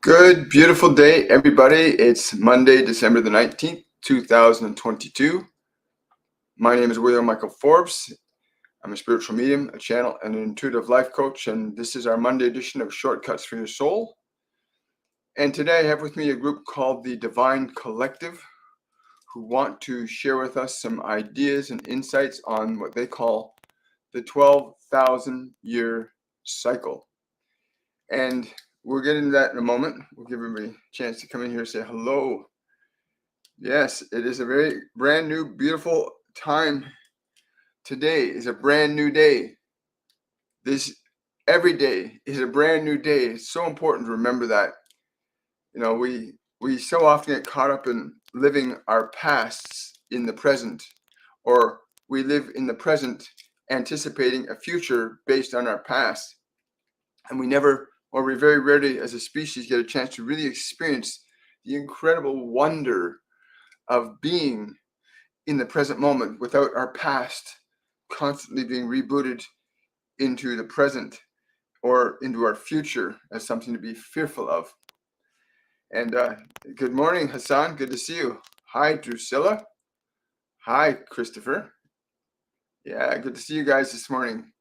Good, beautiful day, everybody. It's Monday, December the 19th, 2022. My name is William Michael Forbes. I'm a spiritual medium, a channel, and an intuitive life coach, and this is our Monday edition of Shortcuts for Your Soul. And today I have with me a group called the Divine Collective, who want to share with us some ideas and insights on what they call the 12,000-year cycle. And we'll get into that in a moment. We'll give everybody a chance to come in here and say hello. Yes, it is a very brand new, beautiful time. Today is a brand new day. Every day is a brand new day. It's so important to remember that. You know, we so often get caught up in living our pasts in the present, or we live in the present anticipating a future based on our past. And we very rarely as a species get a chance to really experience the incredible wonder of being in the present moment without our past constantly being rebooted into the present or into our future as something to be fearful of. And good morning, Hassan. Good to see you. Hi, Drusilla. Hi, Christopher. Yeah, good to see you guys this morning.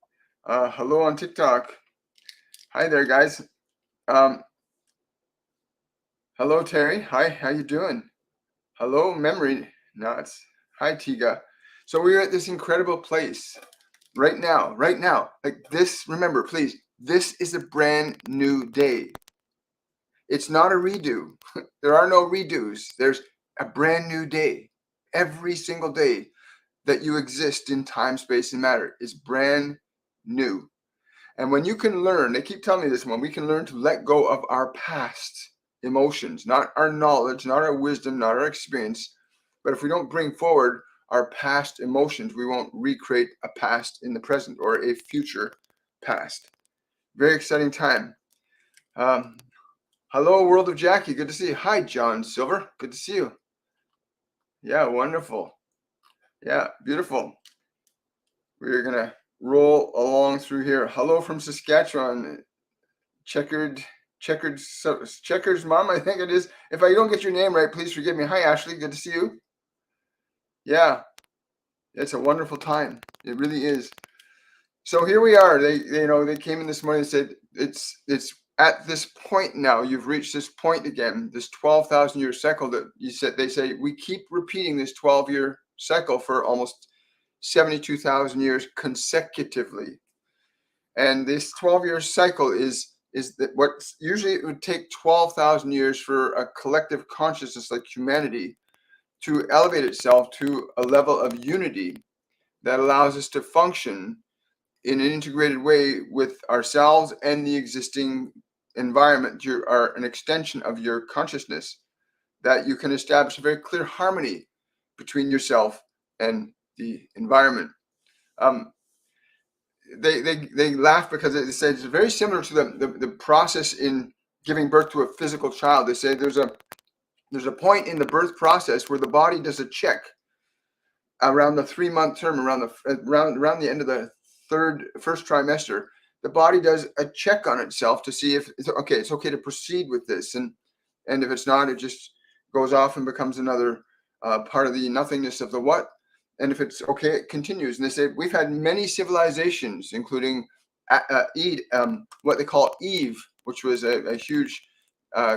Hello on TikTok. Hi there, guys. Hello, Terry. Hi, how you doing? Hello, Memory Nuts. Hi, Tiga. So we're at this incredible place right now. Like this, remember, please, this is a brand new day. It's not a redo. There are no redos. There's a brand new day. Every single day that you exist in time, space, and matter is brand new. And when you can learn, they keep telling me this, when we can learn to let go of our past emotions, not our knowledge, not our wisdom, not our experience, but if we don't bring forward our past emotions, we won't recreate a past in the present or a future past. Very exciting time. Hello, World of Jackie. Good to see you. Hi, John Silver. Good to see you. Yeah, wonderful. Yeah, beautiful. We're going to roll along through here. Hello from Saskatchewan. Checkers mom, I think it is. If I don't get your name right, please forgive me. Hi, Ashley. Good to see you. Yeah, it's a wonderful time. It really is. So here we are. They came in this morning and said it's at this point now. You've reached this point again. This 12,000-year cycle that they say we keep repeating this 12-year cycle for almost 72,000 years consecutively. And this 12-year cycle is that what usually it would take 12,000 years for a collective consciousness like humanity to elevate itself to a level of unity that allows us to function in an integrated way with ourselves and the existing environment. You are an extension of your consciousness, that you can establish a very clear harmony between yourself and the environment. They laugh because they say it's very similar to the process in giving birth to a physical child. They say there's a point in the birth process where the body does a check around the 3-month term, around the end of the first trimester. The body does a check on itself to see if it's okay to proceed with this, and if it's not, it just goes off and becomes another part of the nothingness of the what. And if it's okay, it continues. And they say we've had many civilizations, including what they call Eve, which was a huge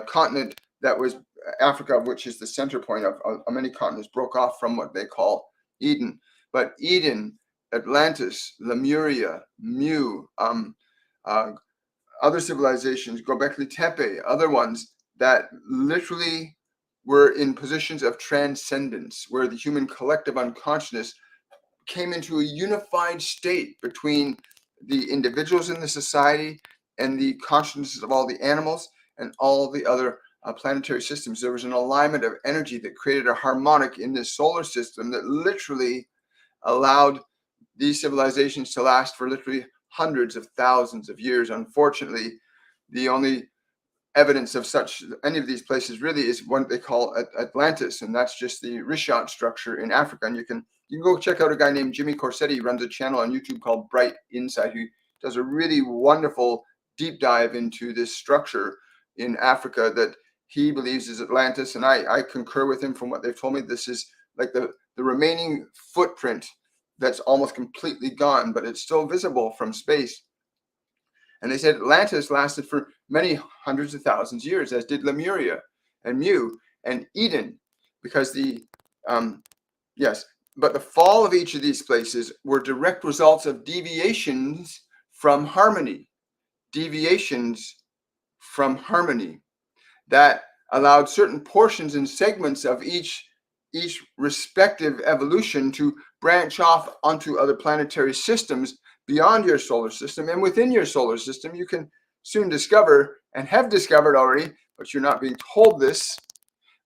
continent that was Africa, which is the center point of many continents, broke off from what they call Eden. But Eden, Atlantis, Lemuria, Mu, other civilizations, Göbekli Tepe, other ones that literally were in positions of transcendence, where the human collective unconsciousness came into a unified state between the individuals in the society and the consciousnesses of all the animals and all the other planetary systems. There was an alignment of energy that created a harmonic in this solar system that literally allowed these civilizations to last for literally hundreds of thousands of years. Unfortunately, the only evidence of any of these places really is what they call Atlantis, and that's just the Richat structure in Africa. And you can go check out a guy named Jimmy Corsetti. He runs a channel on YouTube called Bright Insight, who does a really wonderful deep dive into this structure in Africa that he believes is Atlantis, and I concur with him from what they've told me. This is like the remaining footprint that's almost completely gone, but it's still visible from space. And they said Atlantis lasted for many hundreds of thousands of years, as did Lemuria and Mu and Eden, because but the fall of each of these places were direct results of deviations from harmony, that allowed certain portions and segments of each respective evolution to branch off onto other planetary systems beyond your solar system. And within your solar system, you can soon discover, and have discovered already, but you're not being told this,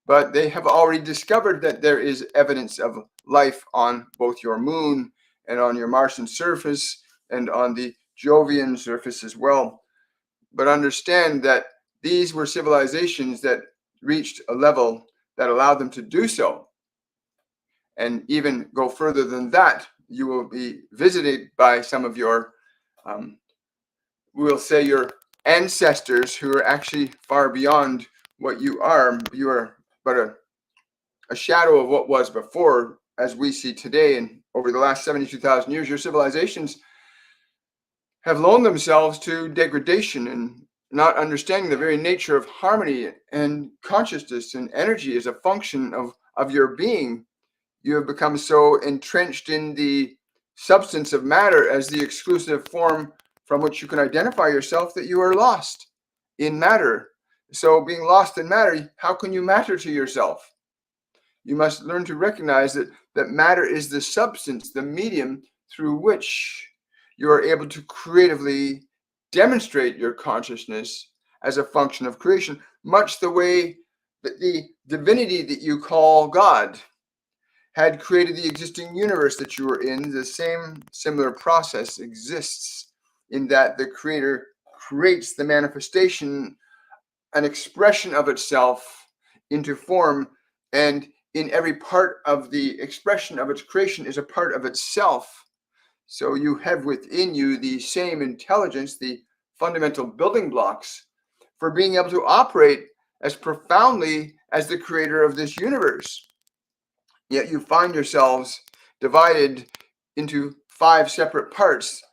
but they have already discovered that there is evidence of life on both your moon and on your Martian surface and on the Jovian surface as well. But understand that these were civilizations that reached a level that allowed them to do so. And even go further than that, you will be visited by some of your, we'll say, your ancestors who are actually far beyond what you are. You are but a shadow of what was before, as we see today. And over the last 72,000 years, your civilizations have loaned themselves to degradation and not understanding the very nature of harmony and consciousness and energy as a function of your being. You have become so entrenched in the substance of matter as the exclusive form from which you can identify yourself that you are lost in matter. So being lost in matter, how can you matter to yourself? You must learn to recognize that matter is the substance, the medium through which you are able to creatively demonstrate your consciousness as a function of creation, much the way that the divinity that you call God had created the existing universe that you were in. The same similar process exists in that the creator creates the manifestation, an expression of itself into form, and in every part of the expression of its creation is a part of itself. So you have within you the same intelligence, the fundamental building blocks for being able to operate as profoundly as the creator of this universe. Yet you find yourselves divided into 5 separate parts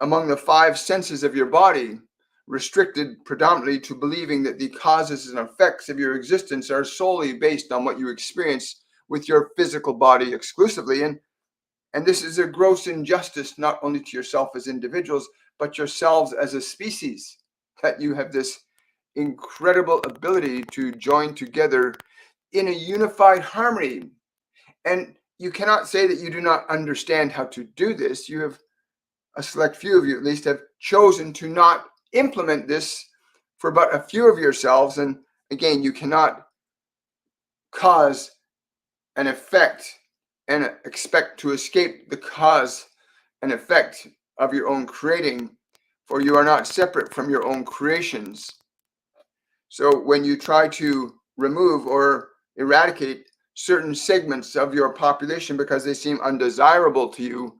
among the 5 senses of your body, restricted predominantly to believing that the causes and effects of your existence are solely based on what you experience with your physical body exclusively. And this is a gross injustice, not only to yourself as individuals, but yourselves as a species, that you have this incredible ability to join together in a unified harmony. And you cannot say that you do not understand how to do this. You have, a select few of you at least, have chosen to not implement this for but a few of yourselves. And again, you cannot cause an effect and expect to escape the cause and effect of your own creating, for you are not separate from your own creations. So when you try to remove or eradicate certain segments of your population because they seem undesirable to you,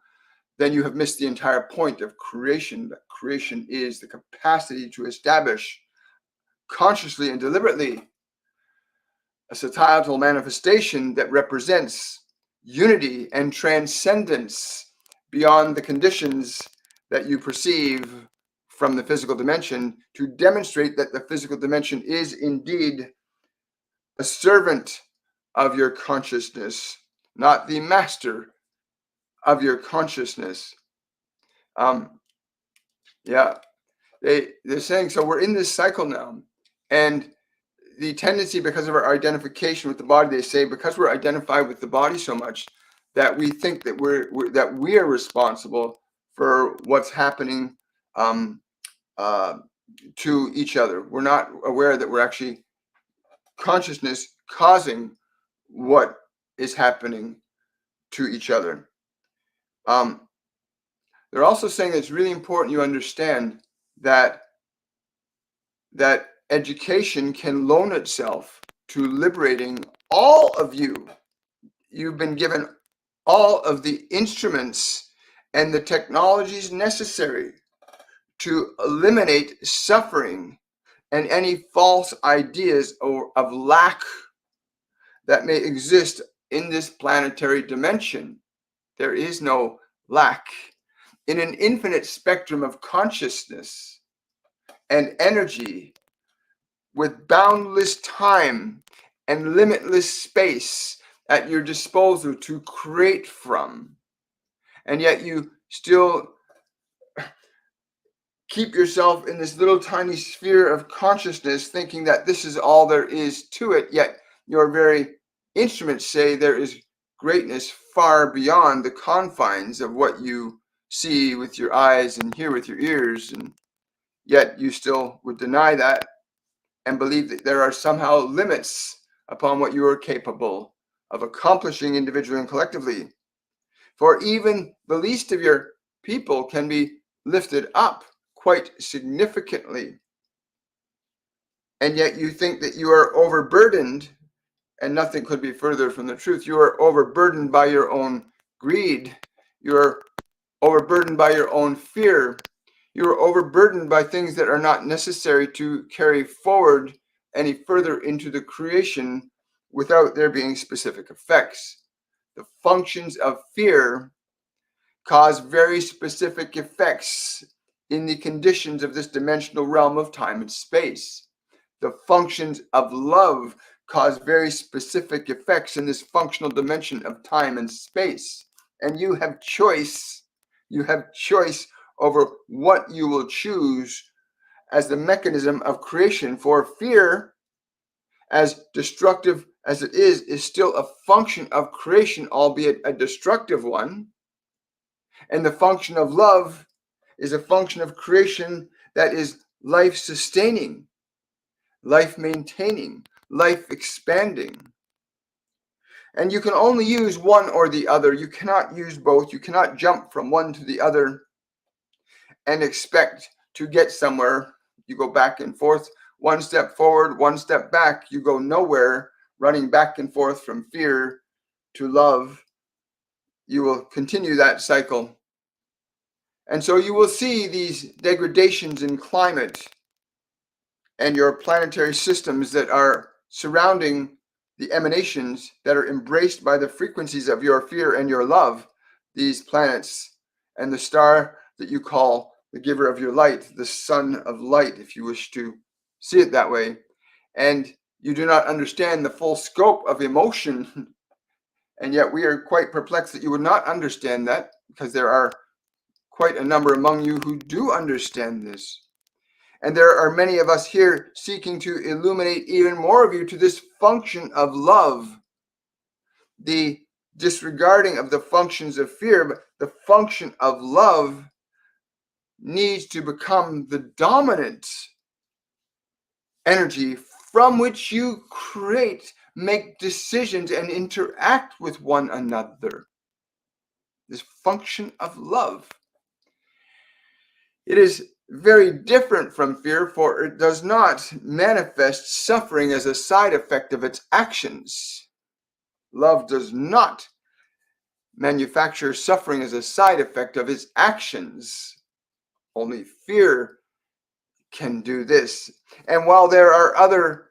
then you have missed the entire point of creation. That creation is the capacity to establish consciously and deliberately a societal manifestation that represents unity and transcendence beyond the conditions that you perceive from the physical dimension, to demonstrate that the physical dimension is indeed a servant of your consciousness, not the master of your consciousness. They're saying, so we're in this cycle now, and the tendency, because of our identification with the body, they say, because we're identified with the body so much, that we think that we are responsible for what's happening to each other. We're not aware that we're actually consciousness causing what is happening to each other. They're also saying that it's really important you understand that education can loan itself to liberating all of you. You've been given all of the instruments and the technologies necessary to eliminate suffering and any false ideas of lack that may exist in this planetary dimension. There is no lack. In an infinite spectrum of consciousness and energy, with boundless time and limitless space at your disposal to create from, and yet you still keep yourself in this little tiny sphere of consciousness thinking that this is all there is to it, yet your very instruments say there is greatness far beyond the confines of what you see with your eyes and hear with your ears, and yet you still would deny that and believe that there are somehow limits upon what you are capable of accomplishing individually and collectively. For even the least of your people can be lifted up quite significantly. And yet you think that you are overburdened, and nothing could be further from the truth. You are overburdened by your own greed. You are overburdened by your own fear. You are overburdened by things that are not necessary to carry forward any further into the creation without there being specific effects. The functions of fear cause very specific effects in the conditions of this dimensional realm of time and space. The functions of love cause very specific effects in this functional dimension of time and space. And you have choice. You have choice over what you will choose as the mechanism of creation. For fear, as destructive as it is still a function of creation, albeit a destructive one. And the function of love is a function of creation that is life sustaining, life maintaining, life expanding. And you can only use one or the other. You cannot use both. You cannot jump from one to the other and expect to get somewhere. You go back and forth, one step forward, one step back. You go nowhere, running back and forth from fear to love. You will continue that cycle. And so you will see these degradations in climate and your planetary systems that are surrounding the emanations that are embraced by the frequencies of your fear and your love, these planets and the star that you call the giver of your light, the sun of light, if you wish to see it that way. And you do not understand the full scope of emotion. And yet we are quite perplexed that you would not understand that, because there are quite a number among you who do understand this. And there are many of us here seeking to illuminate even more of you to this function of love. The disregarding of the functions of fear, but the function of love needs to become the dominant energy from which you create, make decisions, and interact with one another. This function of love. It is very different from fear, for it does not manifest suffering as a side effect of its actions. Love does not manufacture suffering as a side effect of its actions. Only fear can do this. And while there are other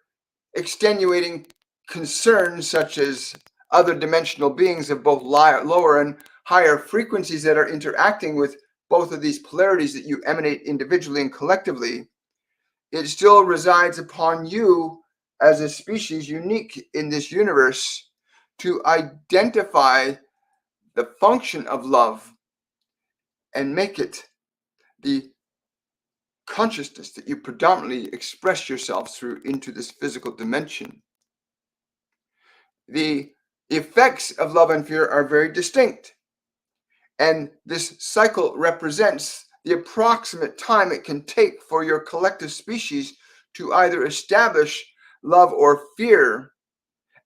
extenuating concerns, such as other dimensional beings of both lower and higher frequencies that are interacting with both of these polarities that you emanate individually and collectively, it still resides upon you as a species unique in this universe to identify the function of love and make it the consciousness that you predominantly express yourself through into this physical dimension. The effects of love and fear are very distinct. And this cycle represents the approximate time it can take for your collective species to either establish love or fear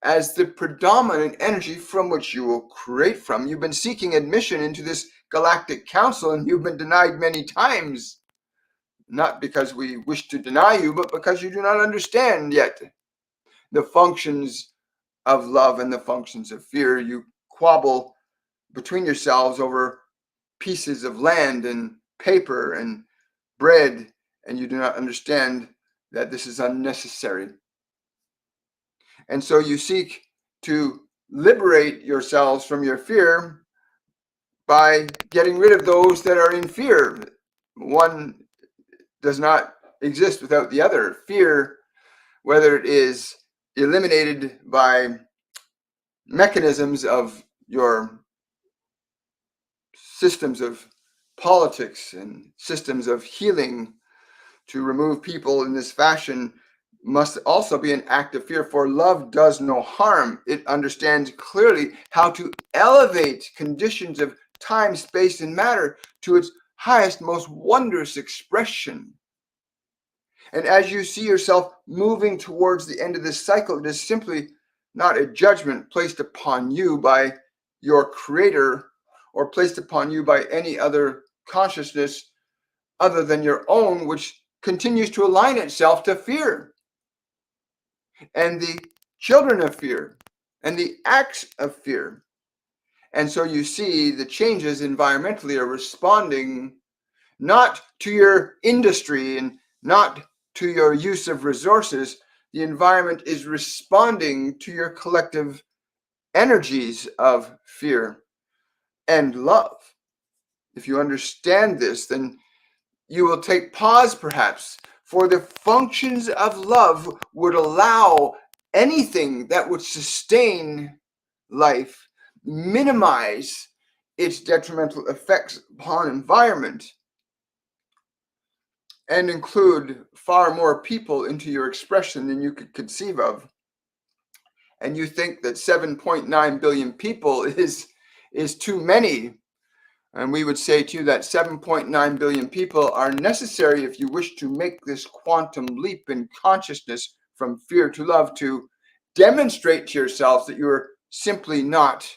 as the predominant energy from which you will create from. You've been seeking admission into this galactic council, and you've been denied many times. Not because we wish to deny you, but because you do not understand yet the functions of love and the functions of fear. You quabble between yourselves over pieces of land and paper and bread, and you do not understand that this is unnecessary. And so you seek to liberate yourselves from your fear by getting rid of those that are in fear. One does not exist without the other. Fear, whether it is eliminated by mechanisms of your systems of politics and systems of healing to remove people in this fashion, must also be an act of fear, for love does no harm. It understands clearly how to elevate conditions of time, space, and matter to its highest, most wondrous expression. And as you see yourself moving towards the end of this cycle, it is simply not a judgment placed upon you by your creator or placed upon you by any other consciousness other than your own, which continues to align itself to fear and the children of fear and the acts of fear. And so you see the changes environmentally are responding not to your industry and not to your use of resources. The environment is responding to your collective energies of fear and love. If you understand this, then you will take pause perhaps, for the functions of love would allow anything that would sustain life, minimize its detrimental effects upon environment, and include far more people into your expression than you could conceive of. And you think that 7.9 billion people is too many. And we would say to you that 7.9 billion people are necessary if you wish to make this quantum leap in consciousness from fear to love, to demonstrate to yourselves that you're simply not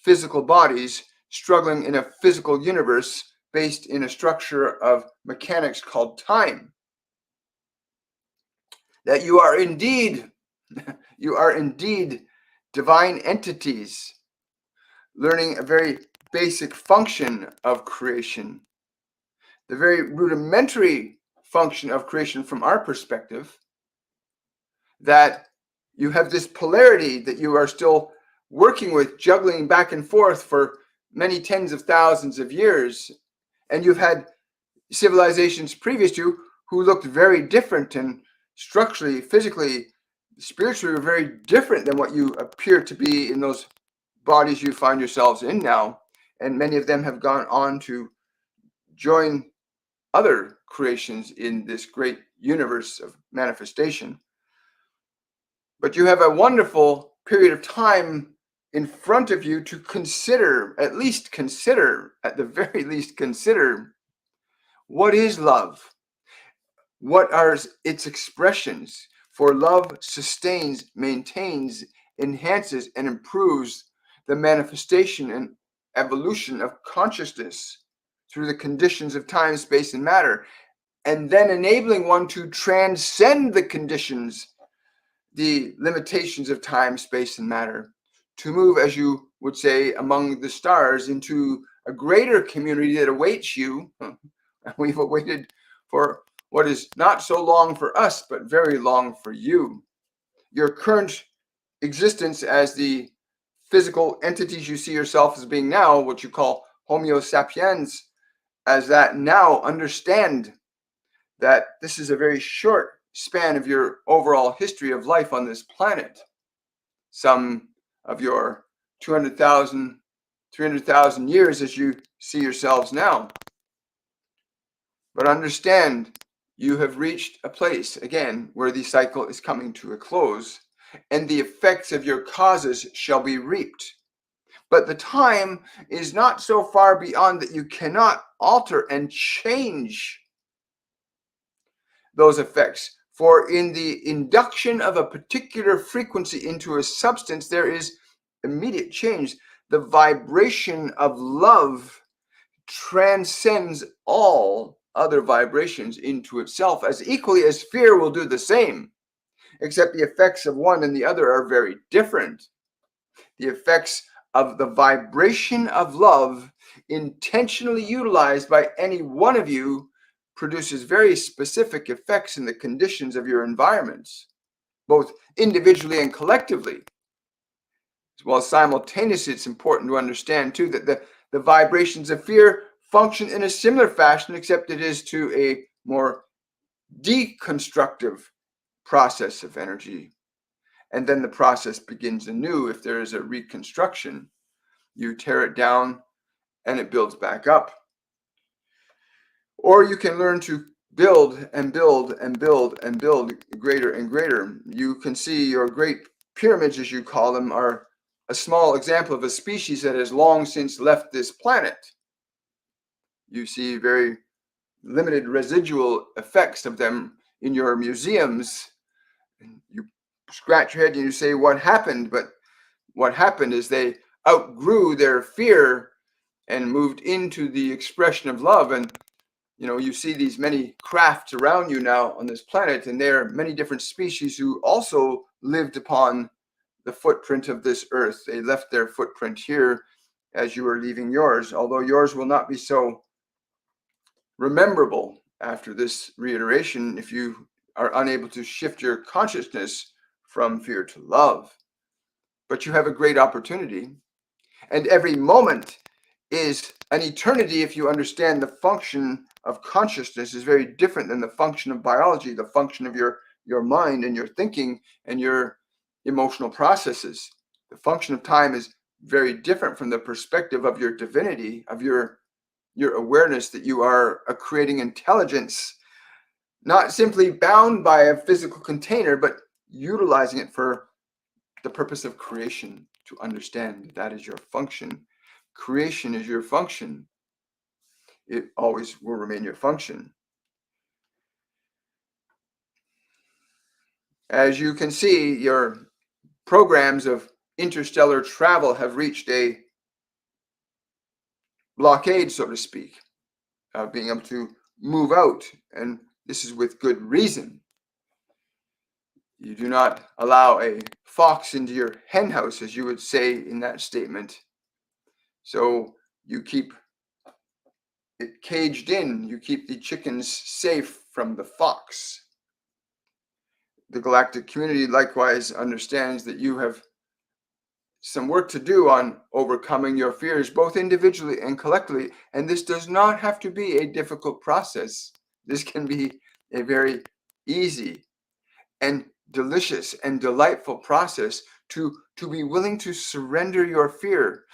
physical bodies struggling in a physical universe based in a structure of mechanics called time. That you are indeed divine entities, learning a very basic function of creation, the very rudimentary function of creation from our perspective, that you have this polarity that you are still working with, juggling back and forth for many tens of thousands of years. And you've had civilizations previous to you who looked very different and structurally, physically, spiritually were very different than what you appear to be in those bodies you find yourselves in now. And many of them have gone on to join other creations in this great universe of manifestation. But you have a wonderful period of time in front of you to consider, at the very least consider, what is love? What are its expressions? For love sustains, maintains, enhances, and improves the manifestation and evolution of consciousness through the conditions of time, space, and matter, and then enabling one to transcend the conditions, the limitations of time, space, and matter, to move, as you would say, among the stars into a greater community that awaits you. We've awaited for what is not so long for us, but very long for you. Your current existence as the physical entities you see yourself as being now, what you call Homo sapiens, as that now, understand that this is a very short span of your overall history of life on this planet. Some of your 200,000, 300,000 years as you see yourselves now. But understand, you have reached a place, again, where the cycle is coming to a close, and the effects of your causes shall be reaped. But the time is not so far beyond that you cannot alter and change those effects. For in the induction of a particular frequency into a substance, there is immediate change. The vibration of love transcends all other vibrations into itself, as equally as fear will do the same, except the effects of one and the other are very different. The effects of the vibration of love intentionally utilized by any one of you produces very specific effects in the conditions of your environments, both individually and collectively. Well, simultaneously, it's important to understand too that the vibrations of fear function in a similar fashion, except it is to a more deconstructive process of energy. And then the process begins anew. If there is a reconstruction, you tear it down and it builds back up. Or you can learn to build and build and build and build greater and greater. You can see your great pyramids, as you call them, are a small example of a species that has long since left this planet. You see very limited residual effects of them in your museums. You scratch your head and you say, what happened? But what happened is they outgrew their fear and moved into the expression of love. And you see these many crafts around you now on this planet, and there are many different species who also lived upon the footprint of this earth. They left their footprint here as you are leaving yours, although yours will not be so rememberable after this reiteration if you are unable to shift your consciousness from fear to love. But you have a great opportunity, and every moment is an eternity if you understand the function of consciousness is very different than the function of biology, the function of your mind and your thinking and your emotional processes. The function of time is very different from the perspective of your divinity, of your awareness that you are a creating intelligence, not simply bound by a physical container, but utilizing it for the purpose of creation. To understand that is your function. Creation is your function. It always will remain your function. As you can see, your programs of interstellar travel have reached a blockade, so to speak, of being able to move out. And this is with good reason. You do not allow a fox into your hen house, as you would say in that statement. So you keep it caged in. You keep the chickens safe from the fox. The galactic community likewise understands that you have some work to do on overcoming your fears, both individually and collectively. And this does not have to be a difficult process. This can be a very easy and delicious and delightful process to be willing to surrender your fear,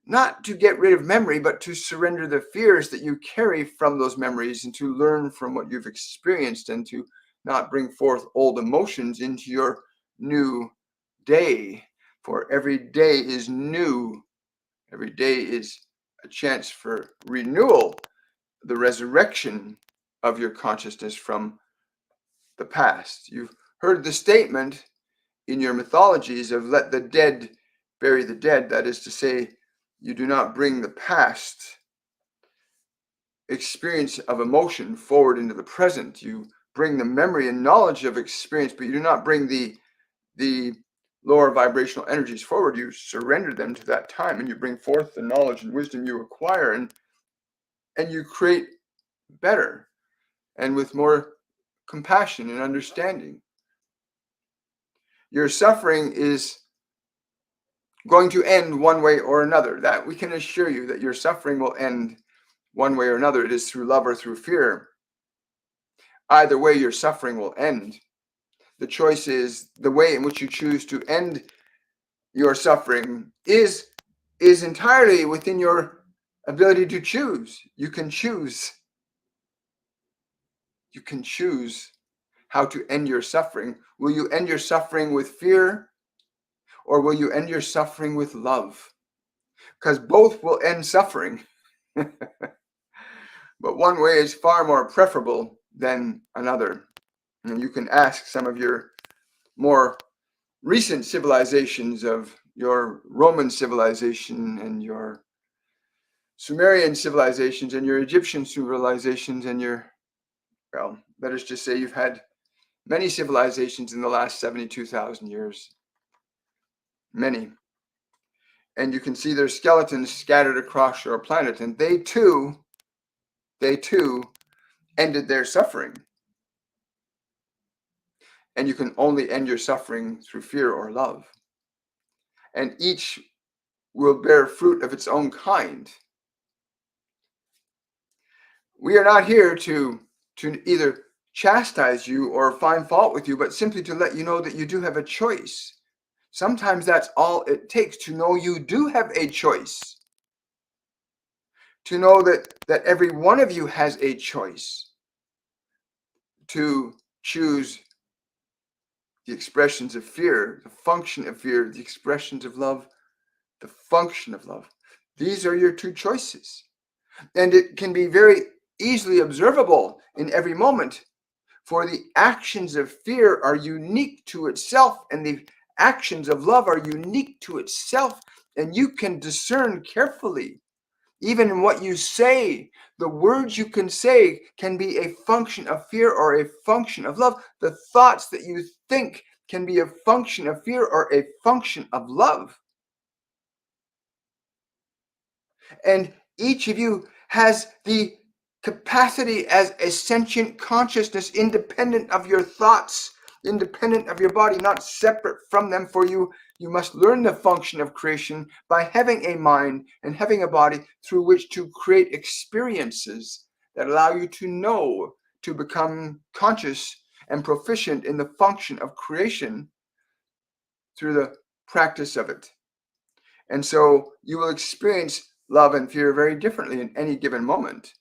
not to get rid of memory, but to surrender the fears that you carry from those memories and to learn from what you've experienced and to not bring forth old emotions into your new day. For every day is new. Every day is a chance for renewal, the resurrection of your consciousness from the past. You've heard the statement in your mythologies of let the dead bury the dead. That is to say, you do not bring the past experience of emotion forward into the present. You bring the memory and knowledge of experience, but you do not bring the lower vibrational energies forward. You surrender them to that time, and you bring forth the knowledge and wisdom you acquire, and you create better and with more compassion and understanding. Your suffering is going to end one way or another. That we can assure you that your suffering will end one way or another. It is through love or through fear. Either way, your suffering will end. The choice is the way in which you choose to end your suffering is entirely within your ability to choose. You can choose. You can choose how to end your suffering. Will you end your suffering with fear, or will you end your suffering with love? Because both will end suffering. But one way is far more preferable than another. And you can ask some of your more recent civilizations of your Roman civilization and your Sumerian civilizations and your Egyptian civilizations and your, well, let us just say you've had many civilizations in the last 72,000 years. Many. And you can see their skeletons scattered across your planet, and they too ended their suffering. And you can only end your suffering through fear or love. And each will bear fruit of its own kind. We are not here to either chastise you or find fault with you, but simply to let you know that you do have a choice. Sometimes that's all it takes to know you do have a choice. To know that every one of you has a choice to choose the expressions of fear, the function of fear, the expressions of love, the function of love. These are your two choices. And it can be very easily observable in every moment, for the actions of fear are unique to itself, and the actions of love are unique to itself, and you can discern carefully. Even in what you say, the words you can say can be a function of fear or a function of love. The thoughts that you think can be a function of fear or a function of love. And each of you has the capacity as a sentient consciousness, independent of your thoughts, independent of your body, not separate from them. For you must learn the function of creation by having a mind and having a body through which to create experiences that allow you to know, to become conscious and proficient in the function of creation through the practice of it. And so you will experience love and fear very differently in any given moment.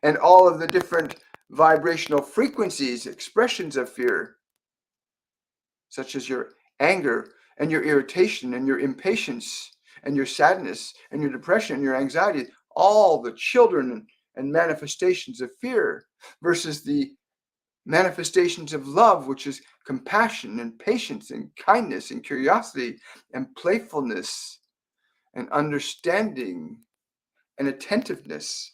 And all of the different vibrational frequencies, expressions of fear, such as your anger and your irritation and your impatience and your sadness and your depression and your anxiety, all the children and manifestations of fear versus the manifestations of love, which is compassion and patience and kindness and curiosity and playfulness and understanding and attentiveness.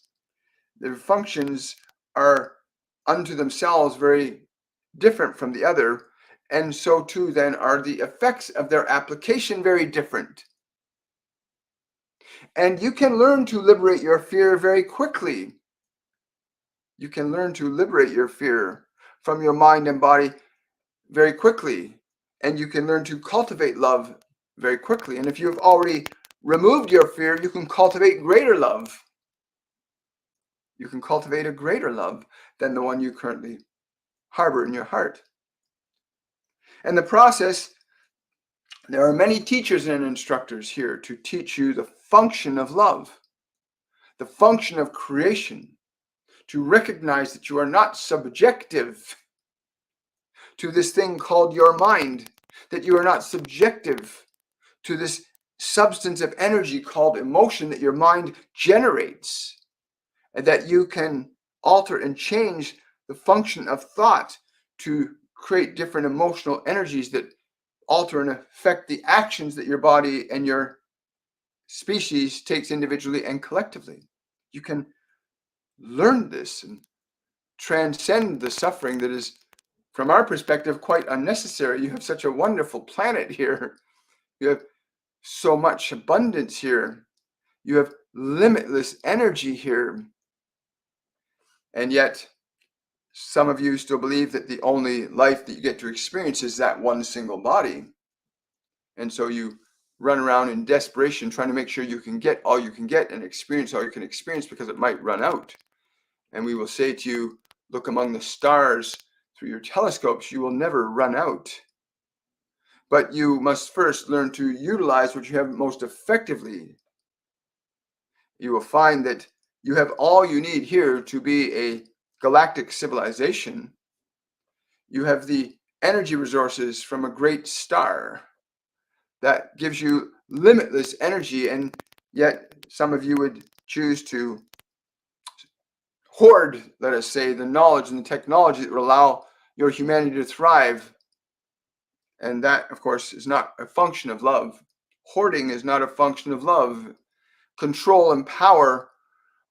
Their functions are unto themselves very different from the other, and so too then are the effects of their application very different. And you can learn to liberate your fear very quickly. You can learn to liberate your fear from your mind and body very quickly, and you can learn to cultivate love very quickly. And if you've already removed your fear, you can cultivate greater love. You can cultivate a greater love than the one you currently harbor in your heart. And the process, there are many teachers and instructors here to teach you the function of love, the function of creation, to recognize that you are not subjective to this thing called your mind, that you are not subjective to this substance of energy called emotion that your mind generates, and that you can alter and change the function of thought to create different emotional energies that alter and affect the actions that your body and your species takes individually and collectively. You can learn this and transcend the suffering that is, from our perspective, quite unnecessary. You have such a wonderful planet here. You have so much abundance here. You have limitless energy here. And yet, some of you still believe that the only life that you get to experience is that one single body. And so you run around in desperation trying to make sure you can get all you can get and experience all you can experience because it might run out. And we will say to you, look among the stars through your telescopes, you will never run out. But you must first learn to utilize what you have most effectively. You will find that you have all you need here to be a galactic civilization. You have the energy resources from a great star that gives you limitless energy, and yet some of you would choose to hoard, let us say, the knowledge and the technology that will allow your humanity to thrive. And that, of course, is not a function of love. Hoarding is not a function of love. Control and power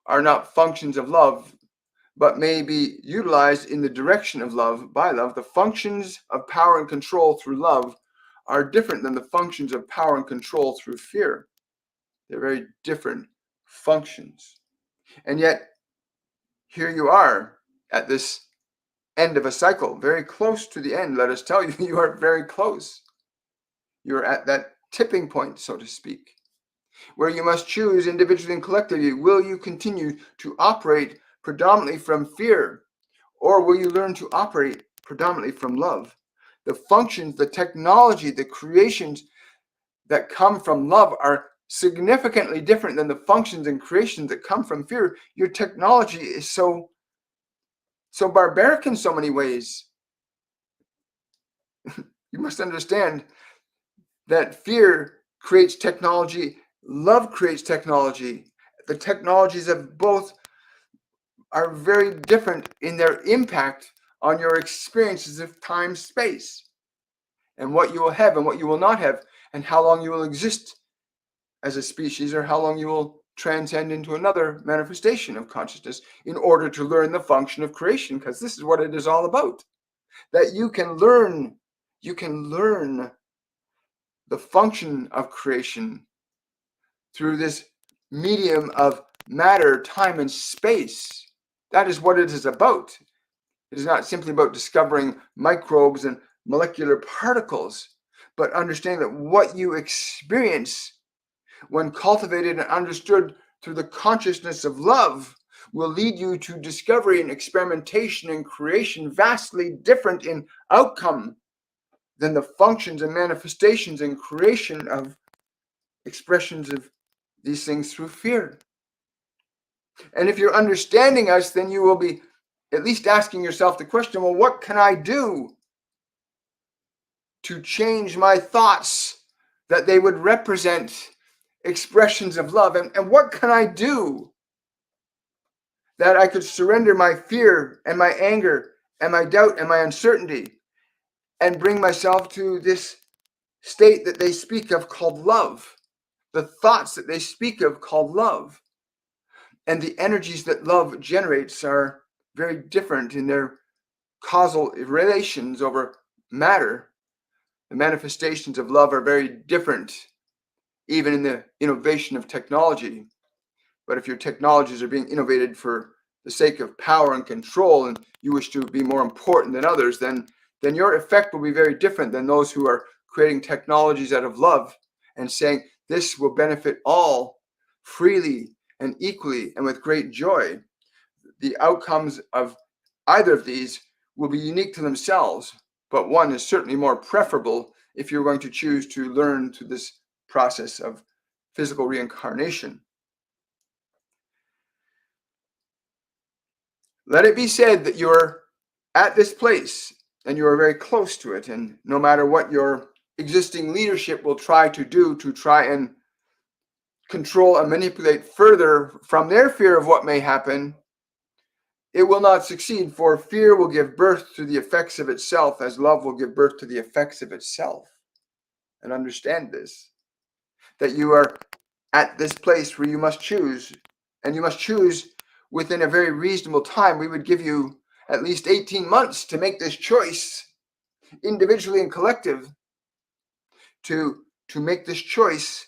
are not functions of love, but may be utilized in the direction of love by love. The functions of power and control through love are different than the functions of power and control through fear. They're very different functions. And yet, here you are at this end of a cycle, very close to the end. Let us tell you, you are very close. You're at that tipping point, so to speak, where you must choose individually and collectively. Will you continue to operate predominantly from fear, or will you learn to operate predominantly from love? The functions, the technology, the creations that come from love are significantly different than the functions and creations that come from fear. Your technology is so barbaric in so many ways. You must understand that fear creates technology, love creates technology. The technologies of both are very different in their impact on your experiences of time, space, and what you will have and what you will not have, and how long you will exist as a species, or how long you will transcend into another manifestation of consciousness in order to learn the function of creation, because this is what it is all about. That you can learn the function of creation through this medium of matter, time, and space. That is what it is about. It is not simply about discovering microbes and molecular particles, but understanding that what you experience when cultivated and understood through the consciousness of love will lead you to discovery and experimentation and creation vastly different in outcome than the functions and manifestations and creation of expressions of these things through fear. And if you're understanding us, then you will be at least asking yourself the question, well, what can I do to change my thoughts that they would represent expressions of love? And what can I do that I could surrender my fear and my anger and my doubt and my uncertainty and bring myself to this state that they speak of called love, the thoughts that they speak of called love? And the energies that love generates are very different in their causal relations over matter. The manifestations of love are very different, even in the innovation of technology. But if your technologies are being innovated for the sake of power and control, and you wish to be more important than others, then your effect will be very different than those who are creating technologies out of love and saying this will benefit all freely and equally and with great joy. The outcomes of either of these will be unique to themselves, but one is certainly more preferable if you're going to choose to learn through this process of physical reincarnation. Let it be said that you're at this place and you are very close to it, and no matter what your existing leadership will try to do to try and control and manipulate further from their fear of what may happen, it will not succeed, for fear will give birth to the effects of itself as love will give birth to the effects of itself. And understand this, that you are at this place where you must choose, and you must choose within a very reasonable time. We would give you at least 18 months to make this choice, individually and collective, to make this choice.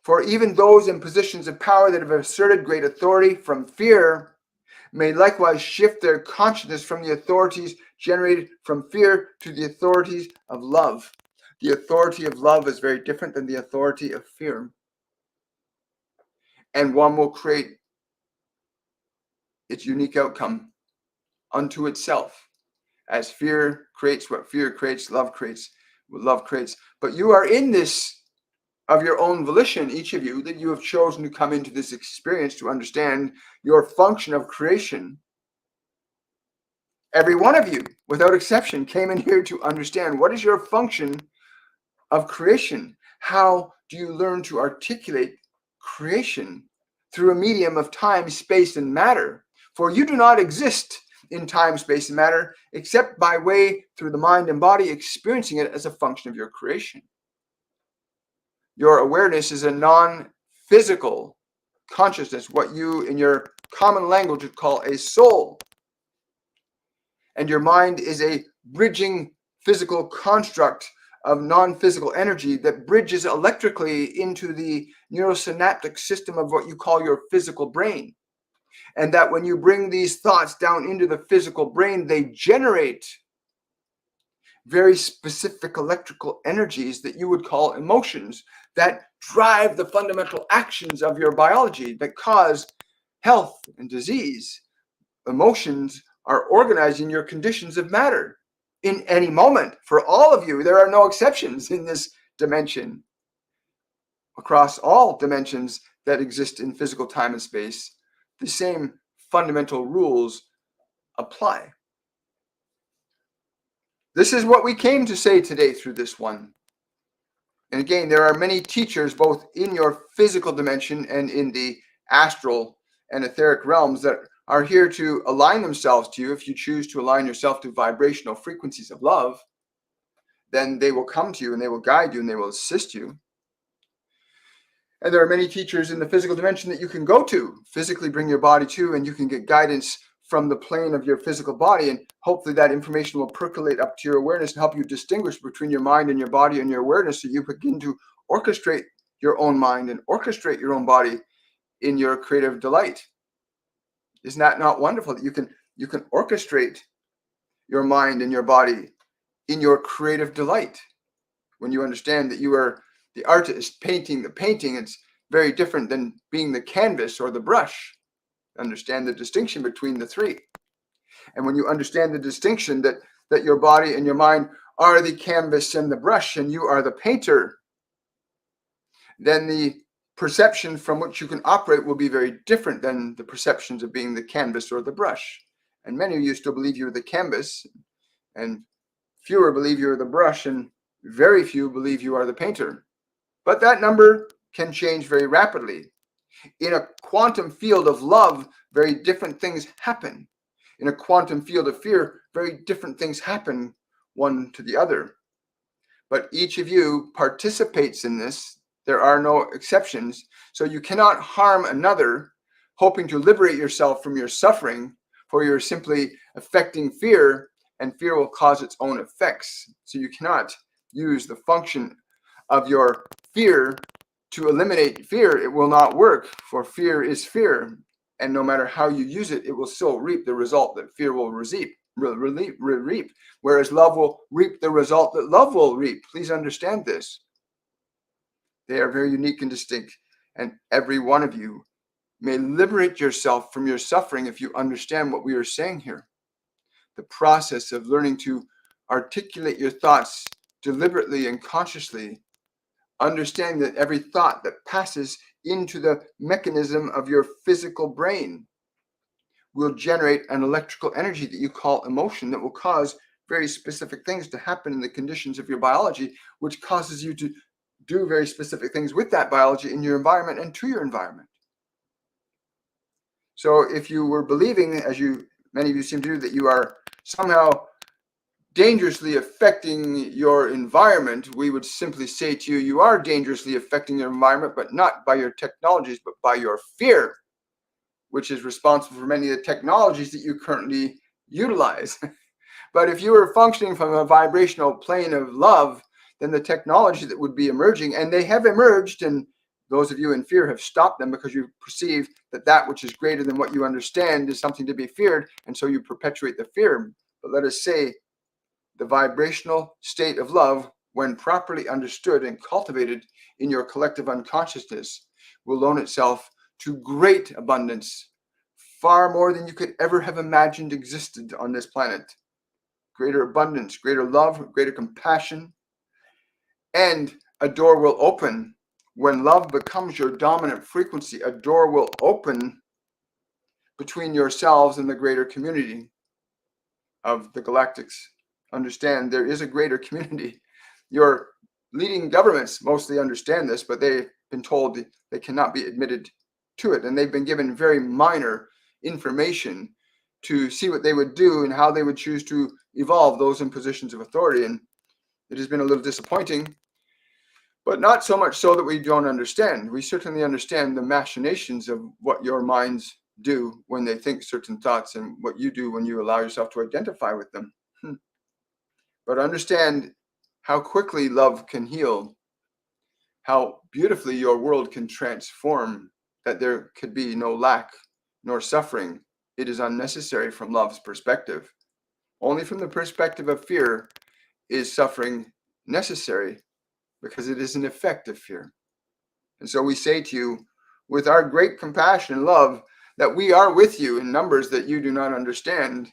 For even those in positions of power that have asserted great authority from fear may likewise shift their consciousness from the authorities generated from fear to the authorities of love. The authority of love is very different than the authority of fear. And one will create its unique outcome unto itself. As fear creates what fear creates, love creates what love creates. But you are in this of your own volition, each of you, that you have chosen to come into this experience to understand your function of creation. Every one of you, without exception, came in here to understand what is your function of creation. How do you learn to articulate creation through a medium of time, space, and matter? For you do not exist in time, space, and matter except by way through the mind and body experiencing it as a function of your creation. Your awareness is a non-physical consciousness, what you in your common language would call a soul. And your mind is a bridging physical construct of non-physical energy that bridges electrically into the neurosynaptic system of what you call your physical brain. And that when you bring these thoughts down into the physical brain, they generate very specific electrical energies that you would call emotions that drive the fundamental actions of your biology that cause health and disease. Emotions are organizing your conditions of matter in any moment. For all of you, there are no exceptions in this dimension. Across all dimensions that exist in physical time and space, the same fundamental rules apply. This is what we came to say today through this one. And again, there are many teachers both in your physical dimension and in the astral and etheric realms that are here to align themselves to you. If you choose to align yourself to vibrational frequencies of love, then they will come to you and they will guide you and they will assist you. And there are many teachers in the physical dimension that you can go to, physically bring your body to, and you can get guidance from the plane of your physical body. And hopefully that information will percolate up to your awareness and help you distinguish between your mind and your body and your awareness, so you begin to orchestrate your own mind and orchestrate your own body in your creative delight. Isn't that not wonderful that you can orchestrate your mind and your body in your creative delight? When you understand that you are the artist painting the painting, it's very different than being the canvas or the brush. Understand the distinction between the three. And when you understand the distinction that your body and your mind are the canvas and the brush and you are the painter, then the perception from which you can operate will be very different than the perceptions of being the canvas or the brush. And many of you still believe you're the canvas, and fewer believe you're the brush, and very few believe you are the painter. But that number can change very rapidly. In a quantum field of love, very different things happen. In a quantum field of fear, very different things happen one to the other. But each of you participates in this. There are no exceptions. So you cannot harm another hoping to liberate yourself from your suffering, for you're simply affecting fear, and fear will cause its own effects. So you cannot use the function of your fear to eliminate fear. It will not work, for fear is fear. And no matter how you use it, it will still reap the result that fear will reap. Whereas love will reap the result that love will reap. Please understand this. They are very unique and distinct. And every one of you may liberate yourself from your suffering if you understand what we are saying here. The process of learning to articulate your thoughts deliberately and consciously. Understand that every thought that passes into the mechanism of your physical brain will generate an electrical energy that you call emotion that will cause very specific things to happen in the conditions of your biology, which causes you to do very specific things with that biology in your environment and to your environment. So if you were believing, as many of you seem to do, that you are somehow dangerously affecting your environment, we would simply say to you, you are dangerously affecting your environment, but not by your technologies, but by your fear, which is responsible for many of the technologies that you currently utilize. But if you were functioning from a vibrational plane of love, then the technology that would be emerging, and they have emerged, and those of you in fear have stopped them because you perceive that that which is greater than what you understand is something to be feared, and so you perpetuate the fear. But let us say the vibrational state of love, when properly understood and cultivated in your collective unconsciousness, will loan itself to great abundance, far more than you could ever have imagined existed on this planet. Greater abundance, greater love, greater compassion, and a door will open. When love becomes your dominant frequency, a door will open between yourselves and the greater community of the galactics. Understand, there is a greater community. Your leading governments mostly understand this, but they've been told they cannot be admitted to it. And they've been given very minor information to see what they would do and how they would choose to evolve those in positions of authority. And it has been a little disappointing, but not so much so that we don't understand. We certainly understand the machinations of what your minds do when they think certain thoughts and what you do when you allow yourself to identify with them. But understand how quickly love can heal, how beautifully your world can transform, that there could be no lack, nor suffering. It is unnecessary from love's perspective. Only from the perspective of fear is suffering necessary, because it is an effect of fear. And so we say to you, with our great compassion and love, that we are with you in numbers that you do not understand.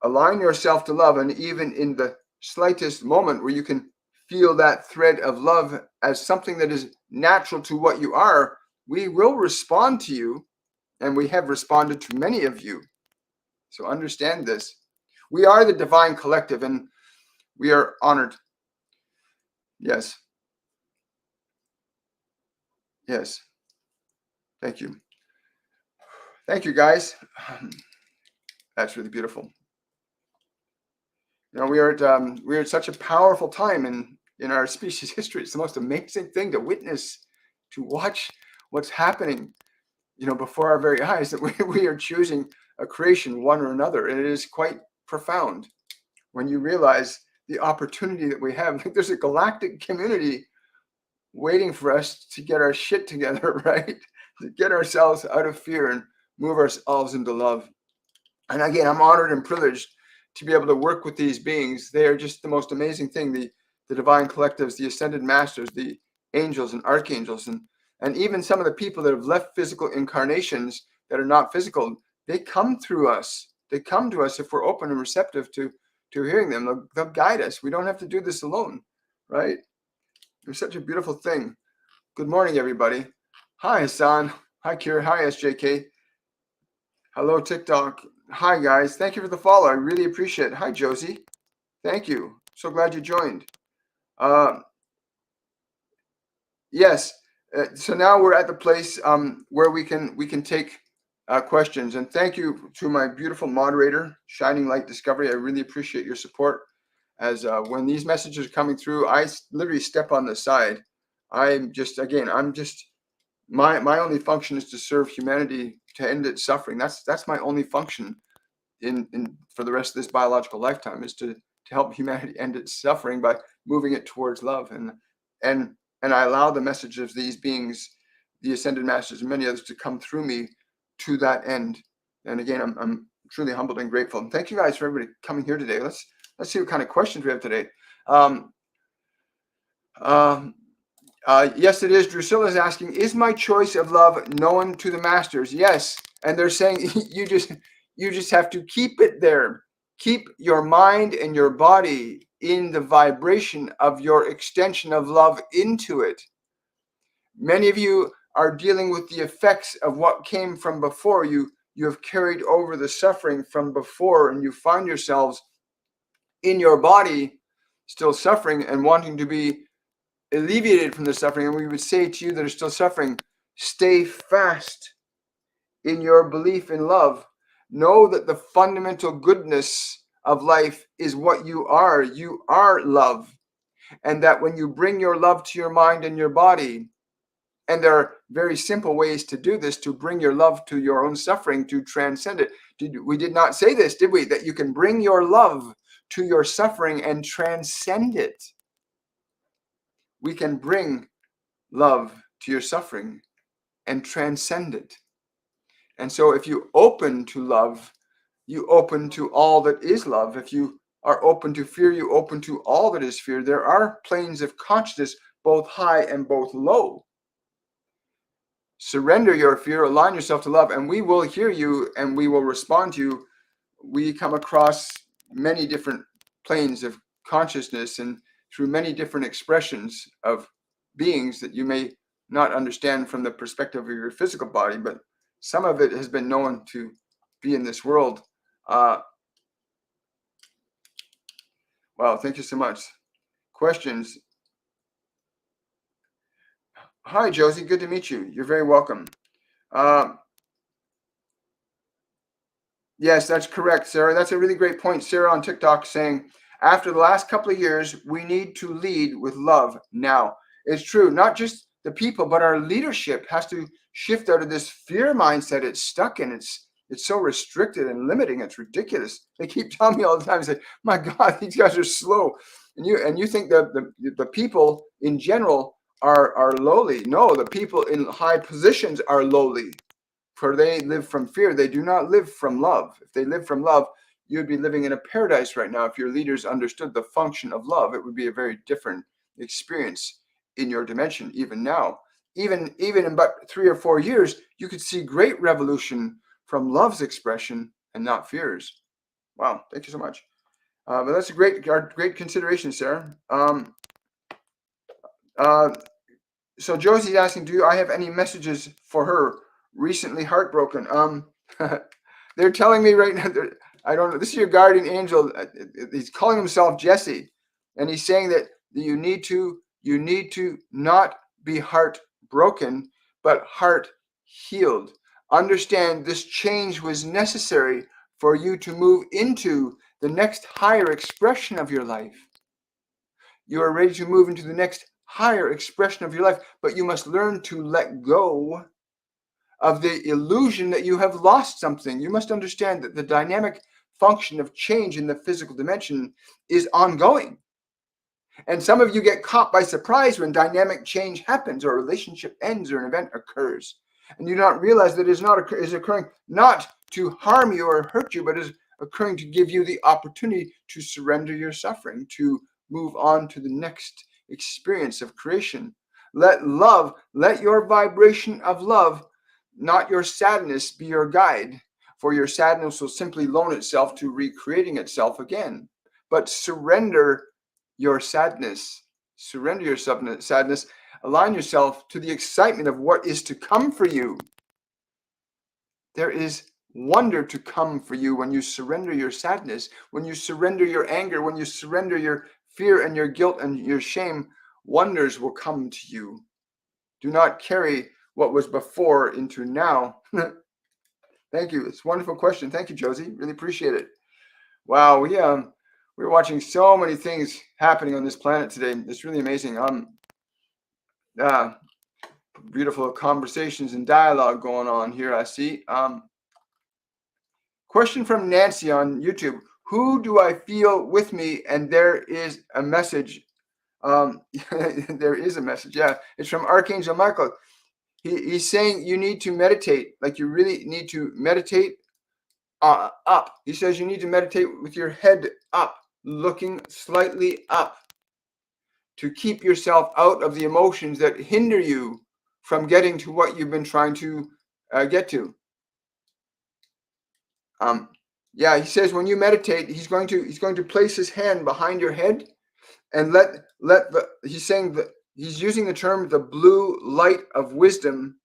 Align yourself to love, and even in the slightest moment where you can feel that thread of love as something that is natural to what you are, we will respond to you, and we have responded to many of you. So understand this. We are the divine collective, and we are honored. Yes. Yes. Thank you. Thank you, guys. That's really beautiful. You know, we are at such a powerful time in our species history. It's the most amazing thing to witness, to watch what's happening, you know, before our very eyes, that we are choosing a creation, one or another. And it is quite profound when you realize the opportunity that we have. Like, there's a galactic community waiting for us to get our shit together, right? To get ourselves out of fear and move ourselves into love. And again, I'm honored and privileged to be able to work with these beings. They are just the most amazing thing. The divine collectives, the ascended masters, the angels and archangels, and even some of the people that have left physical incarnations that are not physical, they come through us. They come to us if we're open and receptive to hearing them. They'll guide us. We don't have to do this alone, right? It's such a beautiful thing. Good morning, everybody. Hi, Hassan. Hi, Kira. Hi, SJK. Hello, TikTok. Hi, guys. Thank you for the follow. I really appreciate it. Hi, Josie. Thank you. So glad you joined. Yes. So now we're at the place where we can take questions. And thank you to my beautiful moderator, Shining Light Discovery. I really appreciate your support. As when these messages are coming through, I literally step on the side. I'm just my only function is to serve humanity, to end its suffering. That's my only function in for the rest of this biological lifetime, is to help humanity end its suffering by moving it towards love. And I allow the message of these beings, the ascended masters and many others, to come through me to that end. And again, I'm truly humbled and grateful. And thank you guys for everybody coming here today. Let's see what kind of questions we have today. Yes, it is. Drusilla is asking, is my choice of love known to the masters? Yes. And they're saying you just have to keep it there. Keep your mind and your body in the vibration of your extension of love into it. Many of you are dealing with the effects of what came from before. You have carried over the suffering from before, and you find yourselves in your body still suffering and wanting to be alleviated from the suffering. And we would say to you that are still suffering, stay fast in your belief in love. Know that the fundamental goodness of life is what you are. You are love. And that when you bring your love to your mind and your body, and there are very simple ways to do this, to bring your love to your own suffering, to transcend it. We did not say this, did we? That you can bring your love to your suffering and transcend it. We can bring love to your suffering and transcend it. And so if you open to love, you open to all that is love. If you are open to fear, you open to all that is fear. There are planes of consciousness, both high and both low. Surrender your fear, align yourself to love, and we will hear you and we will respond to you. We come across many different planes of consciousness and through many different expressions of beings that you may not understand from the perspective of your physical body, but some of it has been known to be in this world. Wow, thank you so much. Questions? Hi, Josie. Good to meet you. You're very welcome. Yes, that's correct, Sarah. That's a really great point. Sarah on TikTok saying, after the last couple of years, we need to lead with love now. It's true. Not just the people, but our leadership has to shift out of this fear mindset it's stuck in. It's so restricted and limiting. It's ridiculous. They keep telling me all the time, say, my God, these guys are slow. And you think that the people in general are lowly. No, the people in high positions are lowly. For they live from fear. They do not live from love. If they live from love, you would be living in a paradise right now. If your leaders understood the function of love, it would be a very different experience in your dimension. Even now, even in about 3 or 4 years, you could see great revolution from love's expression and not fears. Wow, thank you so much. But that's a great consideration, Sarah. So Josie's asking, do I have any messages for her? Recently heartbroken. They're telling me right now. I don't know. This is your guardian angel. He's calling himself Jesse, and he's saying that you need to not be heartbroken, but heart healed. Understand this change was necessary for you to move into the next higher expression of your life. You are ready to move into the next higher expression of your life, but you must learn to let go of the illusion that you have lost something. You must understand that the dynamic function of change in the physical dimension is ongoing. And some of you get caught by surprise when dynamic change happens, or a relationship ends, or an event occurs. And you do not realize that it is occurring not to harm you or hurt you, but is occurring to give you the opportunity to surrender your suffering, to move on to the next experience of creation. Let your vibration of love, not your sadness, be your guide, for your sadness will simply loan itself to recreating itself again. But surrender your sadness. Surrender your sadness. Align yourself to the excitement of what is to come for you. There is wonder to come for you when you surrender your sadness, when you surrender your anger, when you surrender your fear and your guilt and your shame. Wonders will come to you. Do not carry what was before into now. Thank you. It's a wonderful question. Thank you, Josie. Really appreciate it. Wow, we're watching so many things happening on this planet today. It's really amazing. Beautiful conversations and dialogue going on here, I see. Question from Nancy on YouTube. Who do I feel with me? And there is a message. There is a message. Yeah, it's from Archangel Michael. He's saying you need to meditate. Like you really need to meditate up. He says you need to meditate with your head up, looking slightly up, to keep yourself out of the emotions that hinder you from getting to what you've been trying to get to. He says when you meditate, he's going to place his hand behind your head and he's saying that he's using the term the blue light of wisdom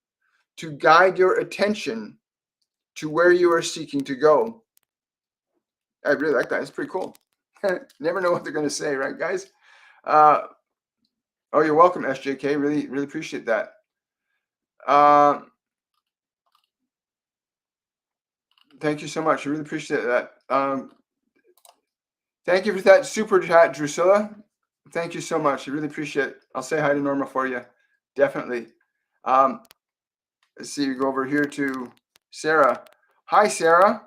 to guide your attention to where you are seeking to go. I really like that. It's pretty cool. Never know what they're going to say, right, guys? Oh, you're welcome, SJK. Really, really appreciate that. Thank you so much. I really appreciate that. Thank you for that super chat, Drusilla. Thank you so much. I really appreciate it. I'll say hi to Norma for you. Definitely. Let's see. We go over here to Sarah. Hi, Sarah.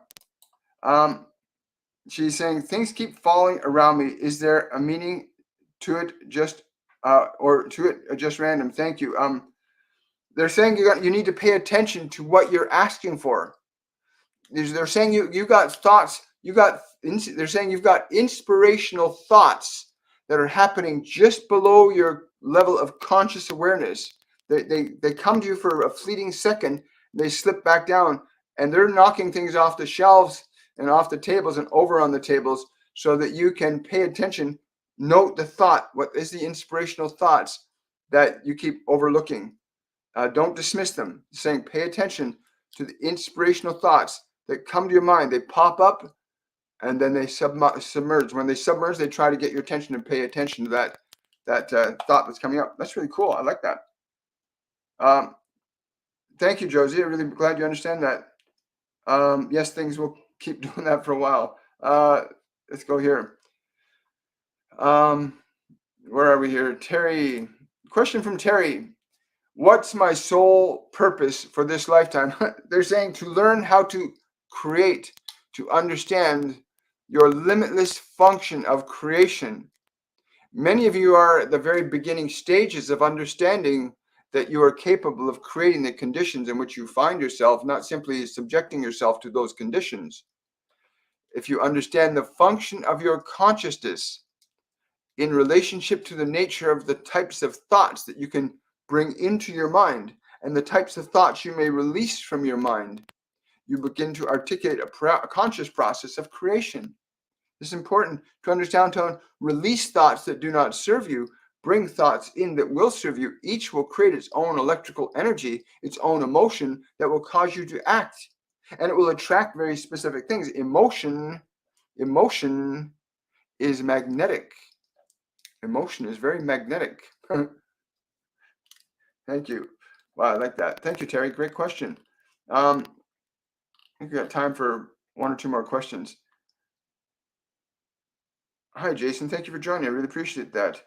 She's saying things keep falling around me. Is there a meaning to it? Just random? Thank you. They're saying you need to pay attention to what you're asking for. They're saying you got thoughts. They're saying you've got inspirational thoughts that are happening just below your level of conscious awareness. They come to you for a fleeting second. They slip back down, and they're knocking things off the shelves and off the tables and over on the tables so that you can pay attention. Note the thought. What is the inspirational thoughts that you keep overlooking? Don't dismiss them. Saying pay attention to the inspirational thoughts that come to your mind. They pop up and then they submerge. When they submerge, they try to get your attention and pay attention to that thought that's coming up. That's really cool. I like that. Thank you, Josie. I'm really glad you understand that. Yes, things will keep doing that for a while. Let's go here. Where are we here? Terry. Question from Terry. What's my sole purpose for this lifetime? They're saying to learn how to create, to understand your limitless function of creation. Many of you are at the very beginning stages of understanding that you are capable of creating the conditions in which you find yourself, not simply subjecting yourself to those conditions. If you understand the function of your consciousness in relationship to the nature of the types of thoughts that you can bring into your mind and the types of thoughts you may release from your mind, you begin to articulate a conscious process of creation. It's important to understand to release thoughts that do not serve you, bring thoughts in that will serve you. Each will create its own electrical energy, its own emotion that will cause you to act. And it will attract very specific things. Emotion is magnetic. Emotion is very magnetic. Thank you. Wow, I like that. Thank you, Terry. Great question. I think we got time for one or two more questions. Hi, Jason. Thank you for joining. I really appreciate that.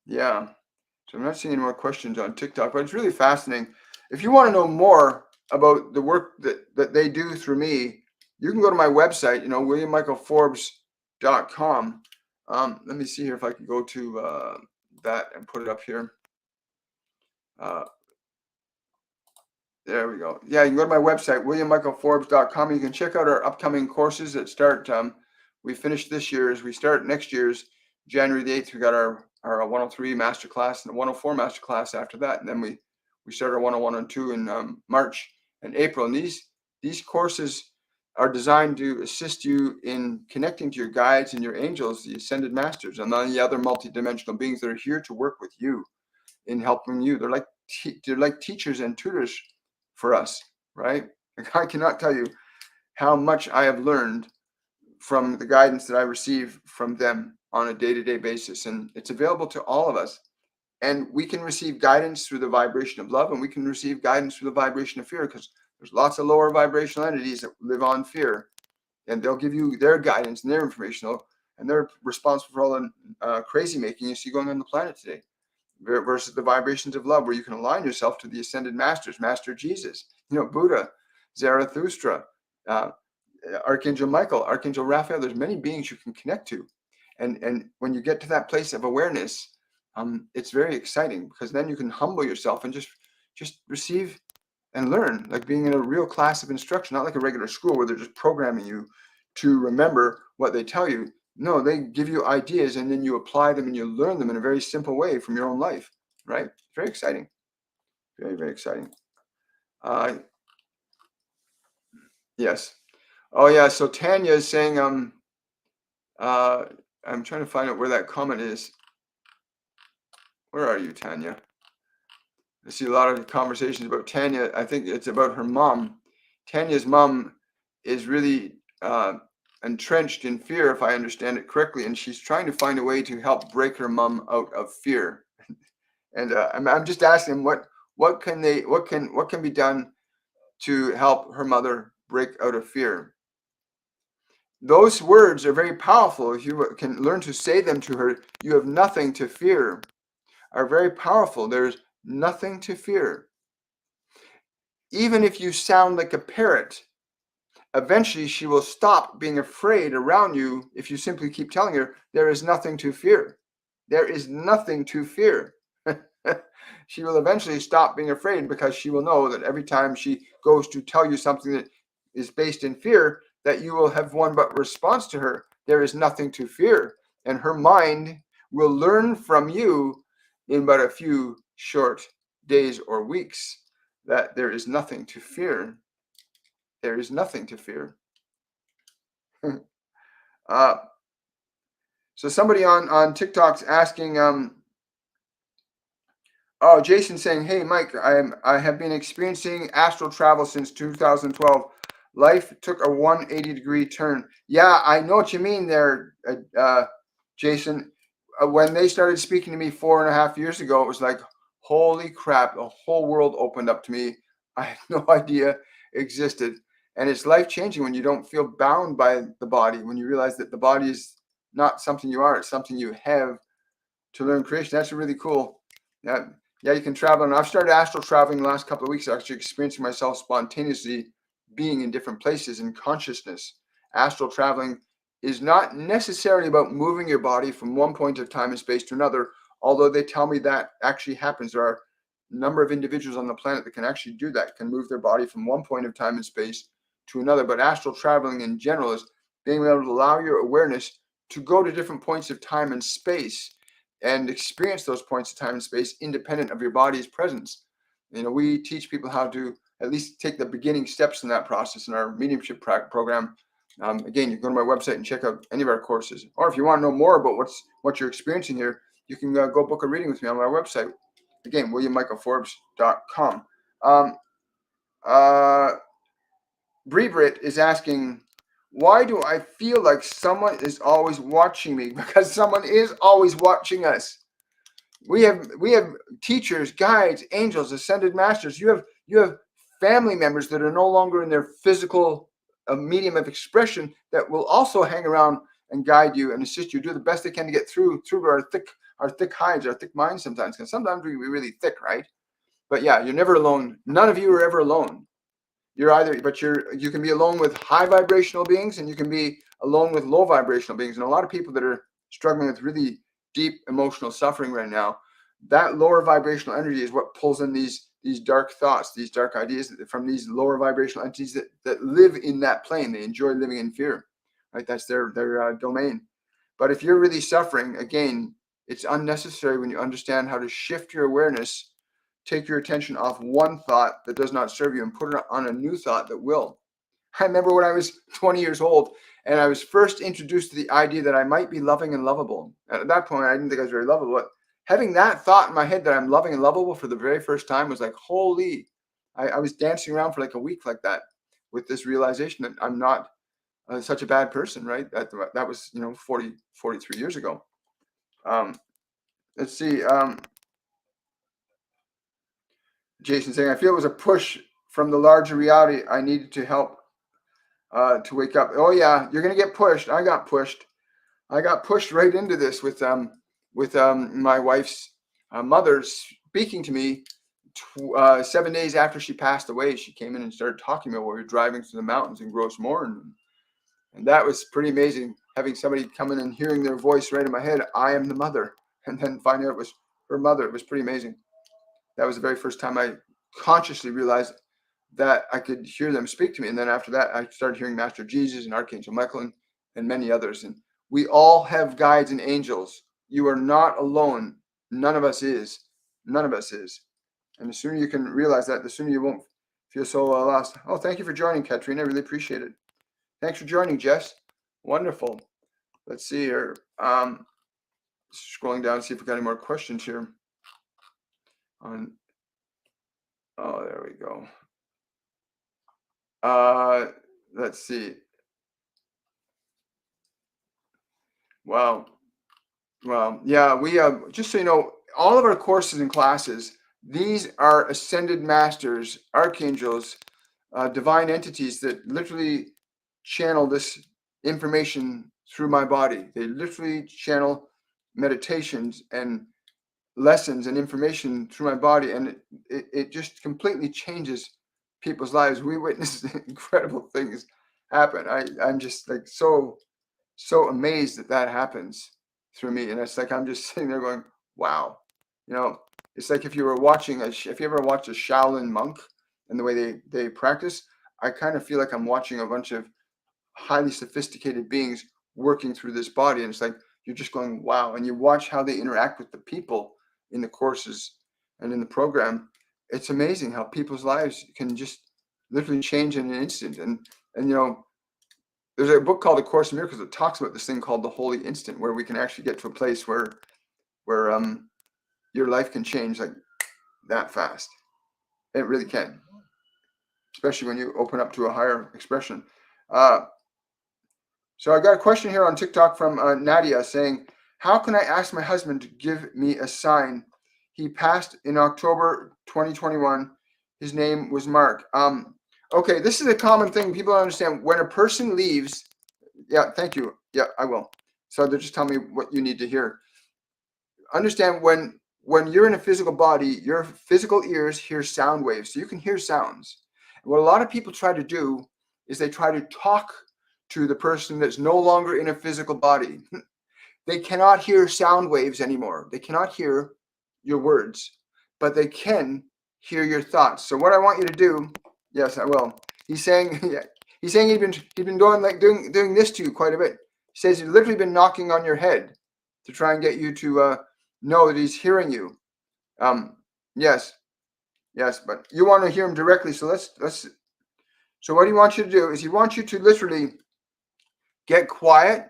Yeah. So I'm not seeing any more questions on TikTok, but it's really fascinating. If you want to know more about the work that they do through me, you can go to my website, williammichaelforbes.com. Let me see here if I can go to that and put it up here. There we go. Yeah, you can go to my website, williammichaelforbes.com. You can check out our upcoming courses that start. We finished this year's. We start next year's January the 8th. We got our 103 Masterclass and a 104 Masterclass after that. And then we start our 101 and 2 in March and April. And these courses are designed to assist you in connecting to your guides and your angels, the ascended masters, and the other multidimensional beings that are here to work with you in helping you. They're like teachers and tutors for us, right? I cannot tell you how much I have learned from the guidance that I receive from them on a day-to-day basis. And it's available to all of us. And we can receive guidance through the vibration of love, and we can receive guidance through the vibration of fear, because there's lots of lower vibrational entities that live on fear, and they'll give you their guidance and their information, and they're responsible for all the crazy making you see going on the planet today, versus the vibrations of love, where you can align yourself to the ascended masters, Master Jesus, Buddha, Zarathustra, Archangel Michael, Archangel Raphael. There's many beings you can connect to, and when you get to that place of awareness, it's very exciting, because then you can humble yourself and just receive and learn, like being in a real class of instruction, not like a regular school where they're just programming you to remember what they tell you. No, they give you ideas, and then you apply them and you learn them in a very simple way from your own life, right? Very exciting. Very, very exciting. Yes. Oh, yeah. So Tanya is saying, I'm trying to find out where that comment is. Where are you, Tanya? I see a lot of conversations about Tanya. I think it's about her mom. Tanya's mom is really entrenched in fear, if I understand it correctly, and she's trying to find a way to help break her mom out of fear. And I'm just asking what can be done to help her mother break out of fear. Those words are very powerful. If you can learn to say them to her, you have nothing to fear, are very powerful. There's nothing to fear. Even if you sound like a parrot, eventually she will stop being afraid around you if you simply keep telling her there is nothing to fear. There is nothing to fear. She will eventually stop being afraid, because she will know that every time she goes to tell you something that is based in fear, that you will have one but response to her. There is nothing to fear. And her mind will learn from you in but a few short days or weeks that there is nothing to fear. There is nothing to fear. So somebody on TikTok's asking, Jason saying, hey, Mike, I have been experiencing astral travel since 2012. Life took a 180-degree turn. Yeah, I know what you mean there, Jason. When they started speaking to me 4.5 years ago, it was like, holy crap, the whole world opened up to me. I had no idea existed. And it's life-changing when you don't feel bound by the body, when you realize that the body is not something you are, it's something you have to learn creation. That's really cool. Yeah, you can travel. And I've started astral traveling the last couple of weeks, actually experiencing myself spontaneously being in different places in consciousness. Astral traveling is not necessarily about moving your body from one point of time and space to another, although they tell me that actually happens. There are number of individuals on the planet that can actually do that, can move their body from one point of time and space to another. But astral traveling in general is being able to allow your awareness to go to different points of time and space and experience those points of time and space independent of your body's presence. We teach people how to at least take the beginning steps in that process in our mediumship program. Again, you can go to my website and check out any of our courses. Or if you want to know more about what you're experiencing here, you can go book a reading with me on my website. Again, WilliamMichaelForbes.com. Bree Britt is asking, why do I feel like someone is always watching me? Because someone is always watching us. We have teachers, guides, angels, ascended masters. You have family members that are no longer in their physical medium of expression that will also hang around and guide you and assist you, do the best they can to get through our thick hides, our thick minds sometimes, because sometimes we're really thick, right? But yeah, you're never alone. None of you are ever alone. You can be alone with high vibrational beings, and you can be alone with low vibrational beings. And a lot of people that are struggling with really deep emotional suffering right now, that lower vibrational energy is what pulls in these dark thoughts, these dark ideas from these lower vibrational entities that live in that plane. They enjoy living in fear, right? That's their domain. But if you're really suffering, again, it's unnecessary when you understand how to shift your awareness, take your attention off one thought that does not serve you and put it on a new thought that will. I remember when I was 20 years old and I was first introduced to the idea that I might be loving and lovable. And at that point, I didn't think I was very lovable. But having that thought in my head that I'm loving and lovable for the very first time was like, holy, I was dancing around for like a week like that with this realization that I'm not such a bad person, right? That was, 43 years ago. Let's see. Jason saying, I feel it was a push from the larger reality. I needed to help to wake up. Oh yeah, you're going to get pushed. I got pushed right into this with my wife's mother speaking to me 7 days after she passed away. She came in and started talking to me while we were driving through the mountains in Grossmore, and that was pretty amazing, having somebody come in and hearing their voice right in my head. I am the mother, and then finding out it was her mother. It was pretty amazing. That was the very first time I consciously realized that I could hear them speak to me. And then after that, I started hearing Master Jesus and Archangel Michael and many others. And we all have guides and angels. You are not alone. None of us is. None of us is. And the sooner you can realize that, the sooner you won't feel so lost. Oh, thank you for joining, Katrina. I really appreciate it. Thanks for joining, Jess. Wonderful. Let's see here. Scrolling down, see if we got any more questions here. Oh, there we go. Let's see. Wow. Yeah, we have, just so you know, all of our courses and classes, these are ascended masters, archangels, divine entities that literally channel this information through my body. They literally channel meditations and lessons and information through my body, and it just completely changes people's lives. We witness incredible things happen. I'm just like so amazed that happens through me, and it's like I'm just sitting there going, wow. It's like if you ever watched a Shaolin monk and the way they practice, I kind of feel like I'm watching a bunch of highly sophisticated beings working through this body, and it's like you're just going, wow. And you watch how they interact with the people in the courses and in the program. It's amazing how people's lives can just literally change in an instant. And there's a book called A Course in Miracles that talks about this thing called the Holy Instant, where we can actually get to a place where your life can change like that fast. It really can, especially when you open up to a higher expression. So I got a question here on TikTok from Nadia saying, how can I ask my husband to give me a sign? He passed in October 2021. His name was Mark. Okay, this is a common thing. People don't understand. When a person leaves, yeah, thank you. Yeah, I will. So they're just telling me what you need to hear. Understand, when you're in a physical body, your physical ears hear sound waves. So you can hear sounds. And what a lot of people try to do is they try to talk to the person that's no longer in a physical body. They cannot hear sound waves anymore. They cannot hear your words. but they can hear your thoughts. So what I want you to do, yes, I will. He's saying, yeah, he's saying he'd been going like doing this to you quite a bit. He says he's literally been knocking on your head to try and get you to know that he's hearing you. Yes, but you want to hear him directly. So let's. So what he wants you to do is he wants you to literally get quiet,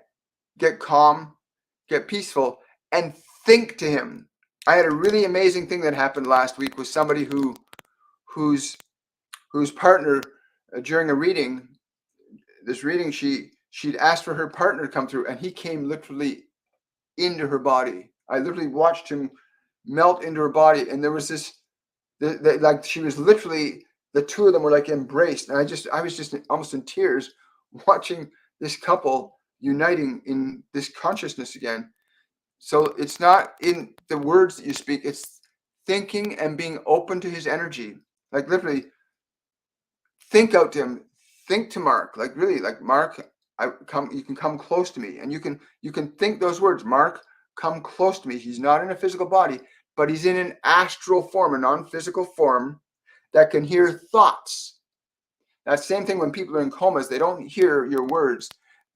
get calm, get peaceful, and think to him. I had a really amazing thing that happened last week with somebody whose partner during a reading. This reading, she'd asked for her partner to come through, and he came literally into her body. I literally watched him melt into her body, and there was this, like she was literally, the two of them were like embraced, and I was just almost in tears watching this couple uniting in this consciousness again. So it's not in the words that you speak, it's thinking and being open to his energy. Like literally think out to him, think to Mark, like really, like Mark, you can come close to me, and you can think those words. Mark, come close to me. He's not in a physical body, but he's in an astral form, a non-physical form that can hear thoughts. That same thing when people are in comas, they don't hear your words.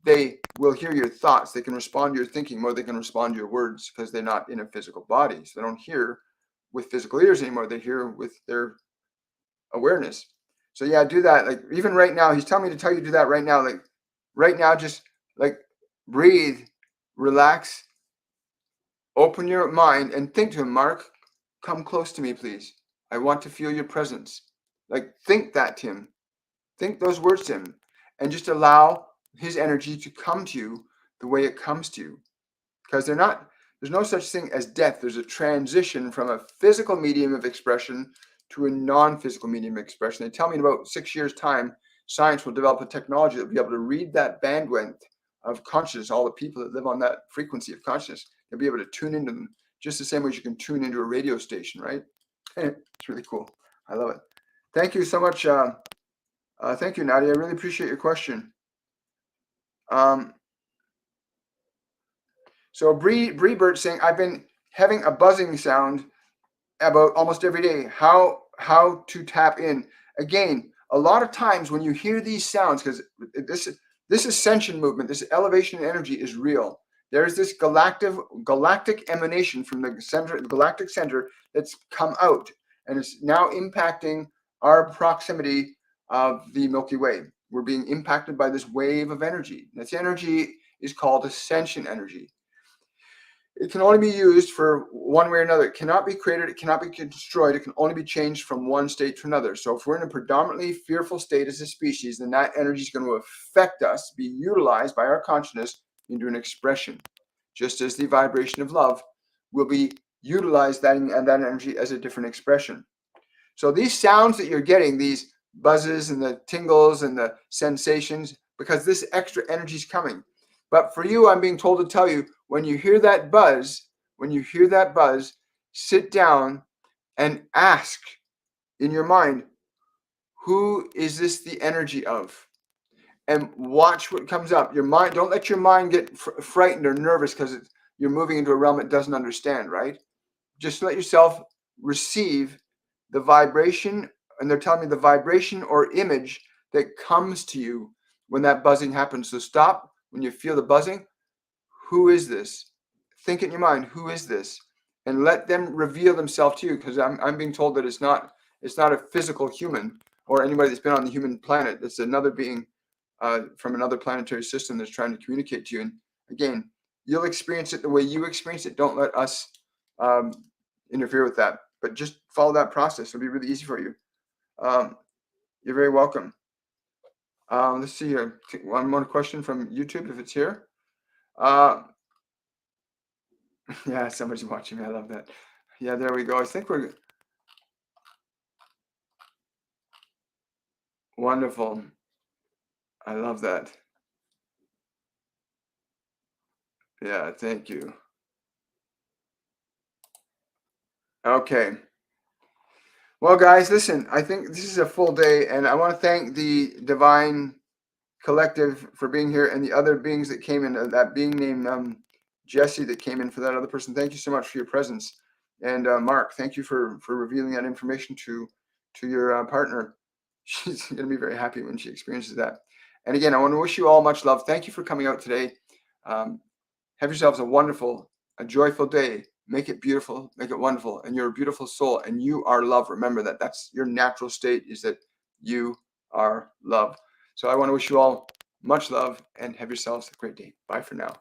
They will hear your thoughts. They can respond to your thinking more than they can respond to your words because they're not in a physical body. So they don't hear with physical ears anymore. They hear with their awareness. So yeah, do that. Like even right now, he's telling me to tell you to do that right now. Like right now, just like breathe, relax, open your mind, and think to him. Mark, come close to me, please. I want to feel your presence. Like think that to him. Think those words to him, and just allow his energy to come to you the way it comes to you. Because there's no such thing as death. There's a transition from a physical medium of expression to a non-physical medium of expression. They tell me in about 6 years' time, science will develop a technology that will be able to read that bandwidth of consciousness, all the people that live on that frequency of consciousness. They'll be able to tune into them just the same way as you can tune into a radio station, right? It's really cool. I love it. Thank you so much. Thank you, Nadia. I really appreciate your question. So Bree Burt saying, I've been having a buzzing sound about almost every day. How to tap in? Again, a lot of times when you hear these sounds, because this ascension movement, this elevation in energy is real. There's this galactic emanation from the center, the galactic center, that's come out, and it's now impacting our proximity of the Milky Way. We're being impacted by this wave of energy. This energy is called ascension energy. It can only be used for one way or another. It cannot be created. It cannot be destroyed. It can only be changed from one state to another. So if we're in a predominantly fearful state as a species, then that energy is going to affect us, be utilized by our consciousness into an expression. Just as the vibration of love will be utilized, that energy as a different expression. So these sounds that you're getting, these buzzes and the tingles and the sensations, because this extra energy is coming. But for you, I'm being told to tell you, when you hear that buzz, sit down and ask in your mind, who is this the energy of? And watch what comes up. Your mind, don't let your mind get frightened or nervous because you're moving into a realm it doesn't understand, right? Just let yourself receive the vibration, and they're telling me the vibration or image that comes to you when that buzzing happens. So stop when you feel the buzzing. Who is this? Think in your mind, who is this? And let them reveal themselves to you, because I'm being told that it's not a physical human or anybody that's been on the human planet. It's another being from another planetary system that's trying to communicate to you. And again, you'll experience it the way you experience it. Don't let us interfere with that, but just follow that process. It'll be really easy for you. You're very welcome. Let's see here. One more question from YouTube, if it's here. Yeah, somebody's watching me. I love that. Yeah, there we go. I think we're wonderful. I love that. Yeah, thank you. Okay. Well, guys, listen, I think this is a full day, and I want to thank the Divine Collective for being here and the other beings that came in, that being named Jesse that came in for that other person. Thank you so much for your presence. And Mark, thank you for revealing that information to your partner. She's going to be very happy when she experiences that. And again, I want to wish you all much love. Thank you for coming out today. Have yourselves a joyful day. Make it beautiful, make it wonderful. And you're a beautiful soul and you are love. Remember that. That's your natural state, is that you are love. So I want to wish you all much love and have yourselves a great day. Bye for now.